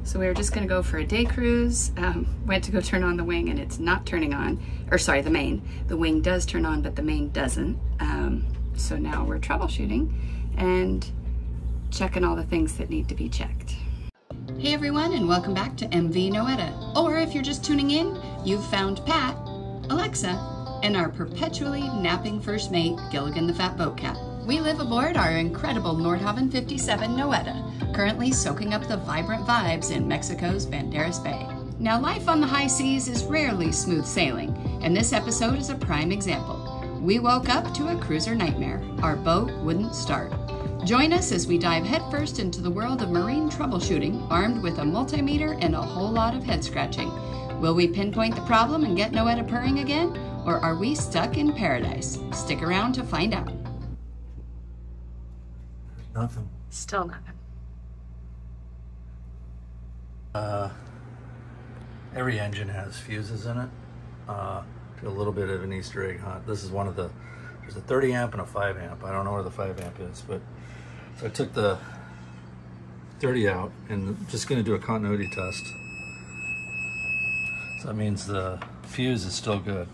So we were just gonna go for a day cruise. Went to go turn on the wing and it's not turning on, or sorry, the main. The wing does turn on, but the main doesn't. So now we're troubleshooting and checking all the things that need to be checked. Hey everyone, and welcome back to MV Noeta. Or if you're just tuning in, you've found Pat, Alexa, and our perpetually napping first mate, Gilligan the Fat Boat Cat. We live aboard our incredible Nordhavn 57 Noeta, currently soaking up the vibrant vibes in Mexico's Banderas Bay. Now, life on the high seas is rarely smooth sailing, and this episode is a prime example. We woke up to a cruiser nightmare. Our boat wouldn't start. Join us as we dive headfirst into the world of marine troubleshooting, armed with a multimeter and a whole lot of head scratching. Will we pinpoint the problem and get Noeta purring again, or are we stuck in paradise? Stick around to find out. Nothing. Still nothing. Every engine has fuses in it. Do a little bit of an Easter egg hunt. This is one of the, there's a 30 amp and a 5 amp. I don't know where the 5 amp is, but so I took the 30 out and I'm just going to do a continuity test. So that means the fuse is still good.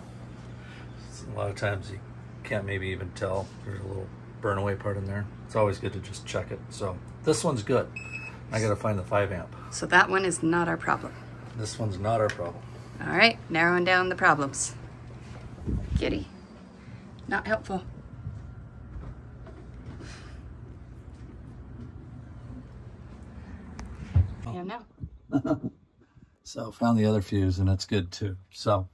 A lot of times you can't maybe even tell. There's a little burn away part in there. It's always good to just check it. So this one's good. I got to find the 5 amp. So that one is not our problem. This one's not our problem. All right, narrowing down the problems. Kitty, not helpful. Oh. Yeah, no. So found the other fuse and it's good too. So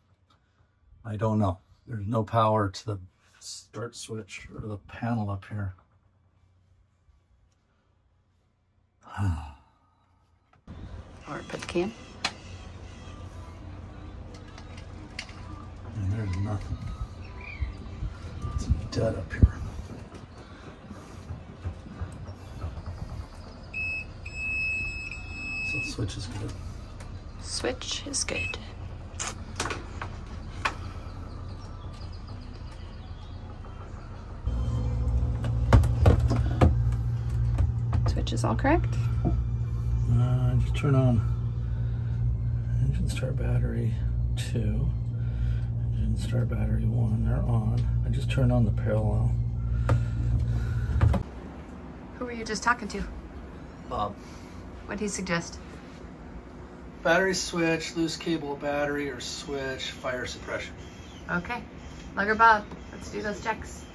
I don't know. There's no power to the start switch or the panel up here. Or put the can. And there's nothing. It's dead up here. So the switch is good. Switch is good. Switch is all correct. Just turn on engine start battery 2, engine start battery 1, they're on. I just turned on the parallel. Who were you just talking to? Bob. What'd he suggest? Battery switch, loose cable battery or switch, fire suppression. Okay, Lugger Bob, let's do those checks.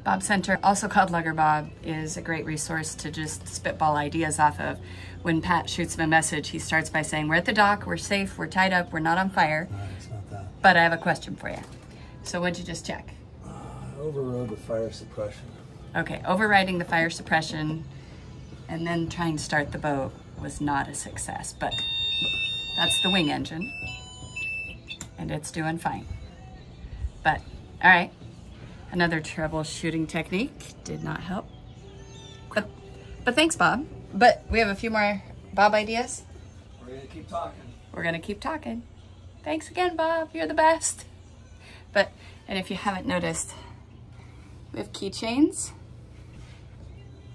Bob Center, also called Lugger Bob, is a great resource to just spitball ideas off of. When Pat shoots him a message, he starts by saying, we're at the dock, we're safe, we're tied up, we're not on fire. No, it's not that. But I have a question for you. So what'd you just check? Overrode the fire suppression. Okay, overriding the fire suppression and then trying to start the boat was not a success, but that's the wing engine and it's doing fine. But, all right. Another troubleshooting technique did not help. But thanks, Bob. But we have a few more Bob ideas. We're gonna keep talking. We're gonna keep talking. Thanks again, Bob. You're the best. And if you haven't noticed, we have keychains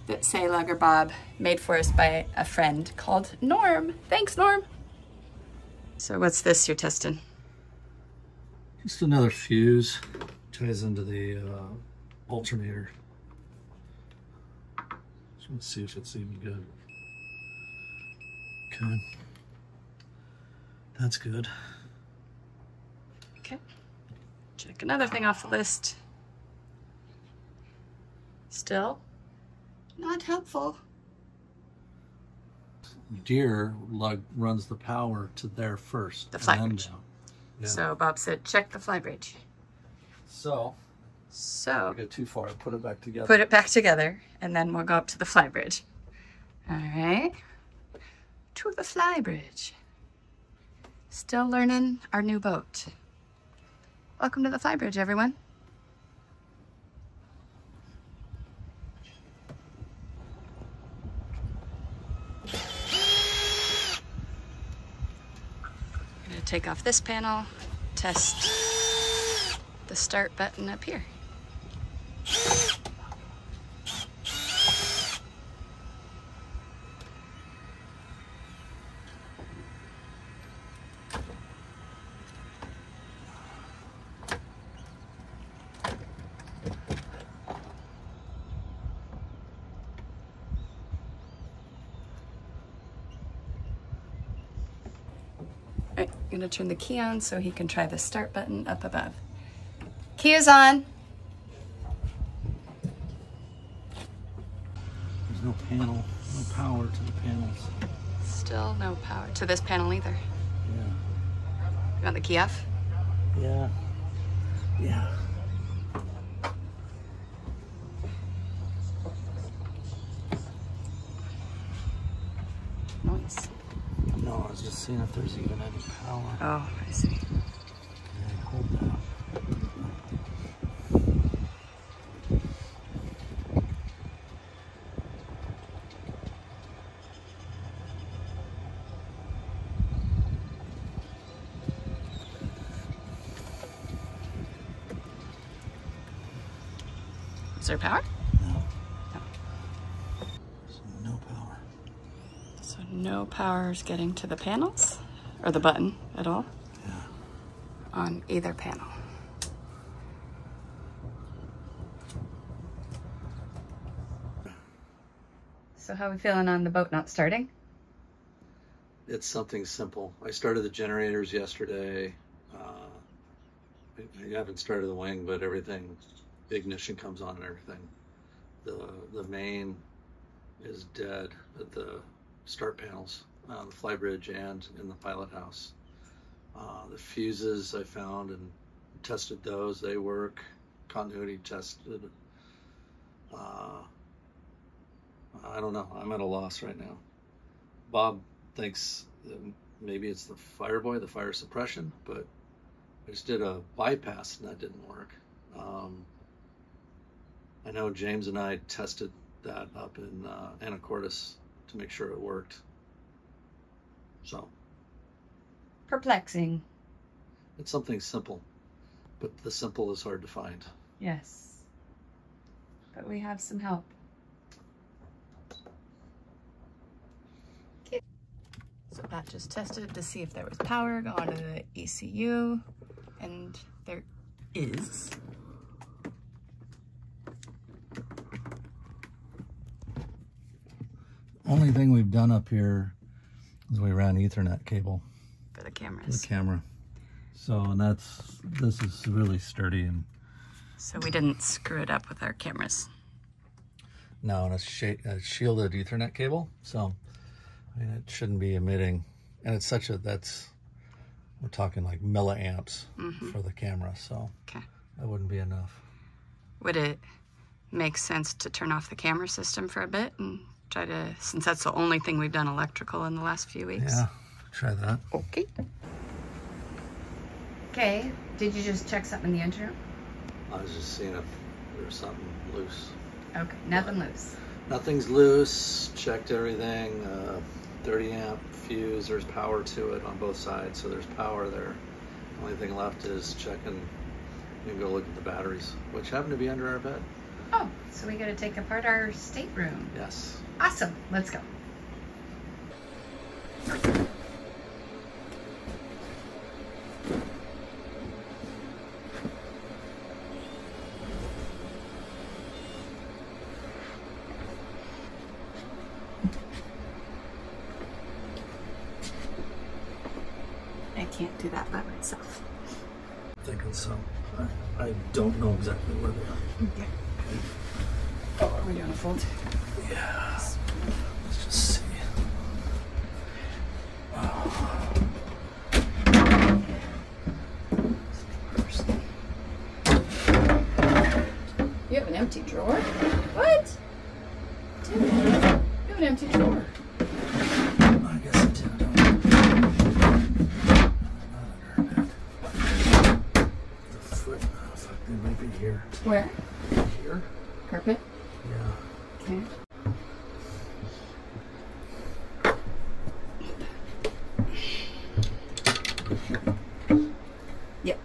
that say Lugger Bob, made for us by a friend called Norm. Thanks, Norm. So what's this you're testing? Just another fuse. Ties into the alternator. Just want to see if it's even good. Okay. That's good. Okay. Check another thing off the list. Still not helpful. Deer lug runs the power to there first. The flybridge. Yeah. So Bob said, check the flybridge. So I go too far. Put it back together. Put it back together, and then we'll go up to the flybridge. All right. To the flybridge. Still learning our new boat. Welcome to the flybridge, everyone. I'm going to take off this panel, test the start button up here. Alright, I'm gonna turn the key on so he can try the start button up above. Key is on. There's no panel, no power to the panels. Still no power to this panel either. Yeah. You want the key off? Yeah. Yeah. Noise. No, I was just seeing if there's even any power. Oh, I see. Okay, hold that. Is there power? No. No. There's no power. So no power is getting to the panels or the button at all? Yeah. On either panel. So how are we feeling on the boat not starting? It's something simple. I started the generators yesterday. I haven't started the wing, but everything, the ignition comes on and everything. The main is dead at the start panels, the flybridge and in the pilot house. The fuses I found and tested those, they work. Continuity tested. I don't know, I'm at a loss right now. Bob thinks that maybe it's the fireboy, the fire suppression, but I just did a bypass and that didn't work. I know James and I tested that up in Anacortes to make sure it worked. So. Perplexing. It's something simple, but the simple is hard to find. Yes. But we have some help. Okay. So that just tested to see if there was power going to the ECU, and there is. Only thing we've done up here is we ran Ethernet cable For the for cameras. the camera. So, and this is really sturdy, and So we didn't screw it up with our cameras. no, and it's shielded Ethernet cable, so I mean, it shouldn't be emitting. And it's such a, we're talking like milliamps for the camera, so Okay. that wouldn't be enough. Would it make sense to turn off the camera system for a bit and try to, since that's the only thing we've done electrical in the last few weeks? Yeah, try that. Okay. Okay, did you just check something in the engine room? I was just seeing if there's something loose. Okay, nothing loose. Nothing's loose, checked everything, 30 amp fuse, there's power to it on both sides, so there's power there. The only thing left is checking, you can go look at the batteries, which happen to be under our bed. Oh, so we gotta take apart our stateroom. Yes. Awesome, let's go. I can't do that by myself. I'm thinking so. I don't know exactly where they are. Okay. Oh, are we doing a fold? Yeah. Let's just see. You have an empty drawer? What? Dude, you have an empty drawer. I guess I did. Not under our bed. The foot. Oh, fuck, they might be here. Where? Here? Carpet? Yeah. Okay. Yep.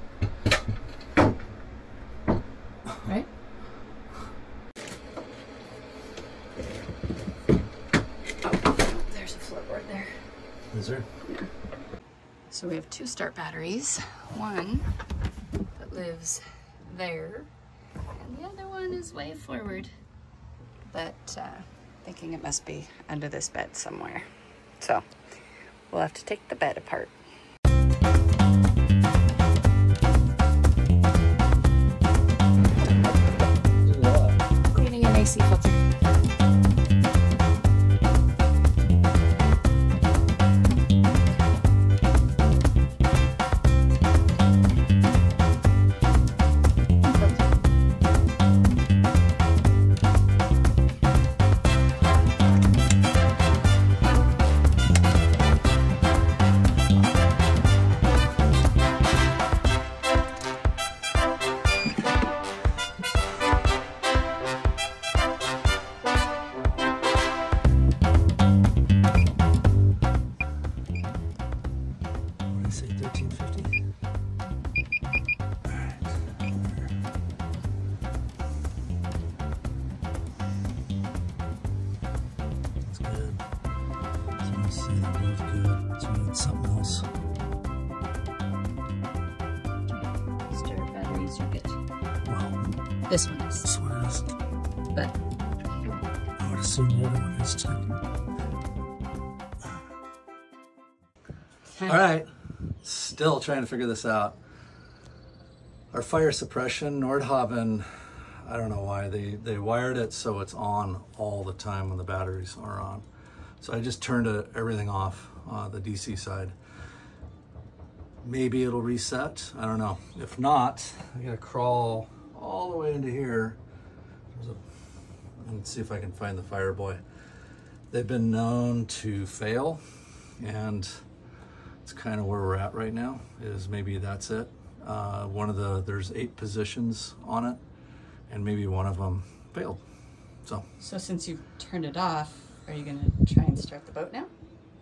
Right? Oh, there's a floorboard there. Is there? Yeah. So we have two start batteries. One that lives there, and the other one is way forward. But thinking it must be under this bed somewhere. So we'll have to take the bed apart. DC filter. Something else. Start battery circuit. Well, This one is. this one is. But I would assume the other one is too. All right, still trying to figure this out. Our fire suppression, Nordhavn, I don't know why, they wired it so it's on all the time when the batteries are on. So I just turned everything off, the DC side. Maybe it'll reset, I don't know. If not, I gotta crawl all the way into here. And see if I can find the Fireboy. They've been known to fail, and it's kind of where we're at right now, is maybe that's it. There's 8 positions on it, and maybe one of them failed. So since you turned it off, are you gonna try and start the boat now?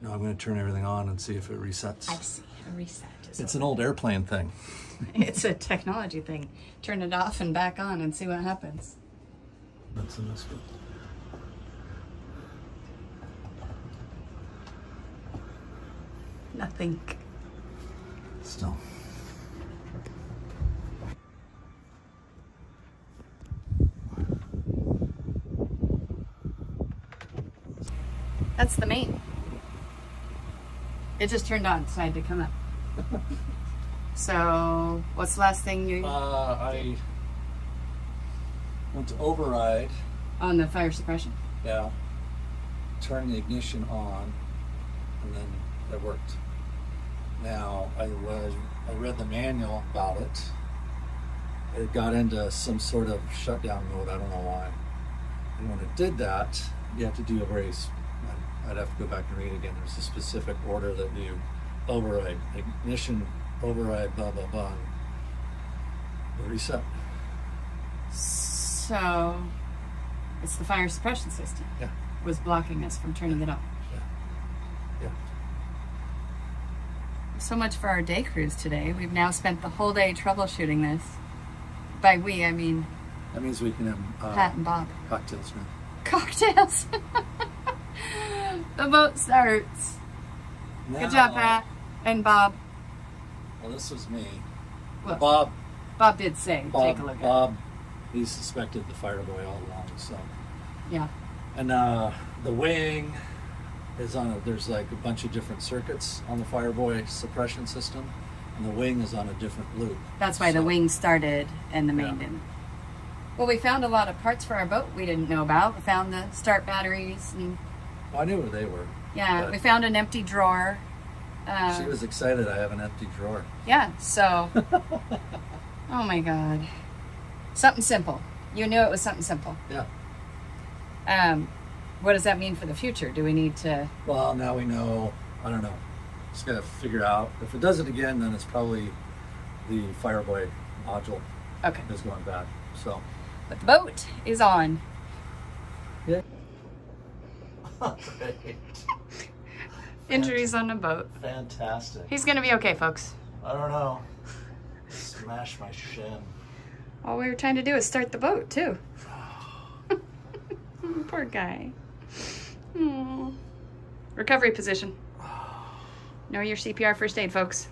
no, I'm gonna turn everything on and see if it resets. I see, a reset. It's an old airplane thing. It's a technology thing. Turn it off and back on and see what happens. That's in this one. Nothing. Still. That's the main. It just turned on, so I had to come up. So, what's the last thing you... I went to override. On the fire suppression? Yeah. Turn the ignition on, and then it worked. Now, I read the manual about it. It got into some sort of shutdown mode, I don't know why. And when it did that, you have to do a race. I'd have to go back and read it again. There's a specific order that you override. Ignition, override, blah, blah, blah. And reset. So, it's the fire suppression system. Yeah. Was blocking us from turning it on. Yeah. So much for our day cruise today. We've now spent the whole day troubleshooting this. By we, I mean... That means we can have Pat and Bob. cocktails now. Cocktails! The boat starts. Now, Good job, Pat and Bob. Well, this was me. Well, Bob did say, take a look at it. Bob, he suspected the Fireboy all along, so. Yeah. And the wing is on there's like a bunch of different circuits on the Fireboy suppression system, and the wing is on a different loop. That's why the wing started and the main Yeah. didn't. Well, we found a lot of parts for our boat we didn't know about. We found the start batteries and... Well, I knew where they were. Yeah, but we found an empty drawer. she was excited I have an empty drawer. Yeah, so... Oh my God. Something simple. You knew it was something simple. Yeah. What does that mean for the future? Do we need to... Well, now we know, I don't know. Just gotta figure out. If it does it again, then it's probably the Fireboy module Okay. is going bad. So. But the boat is on. Yeah. Injuries on the boat. Fantastic. He's gonna be okay, folks. I don't know. Smash my shin. All we were trying to do is start the boat, too. Poor guy. Aww. Recovery position. Know your CPR first aid, folks.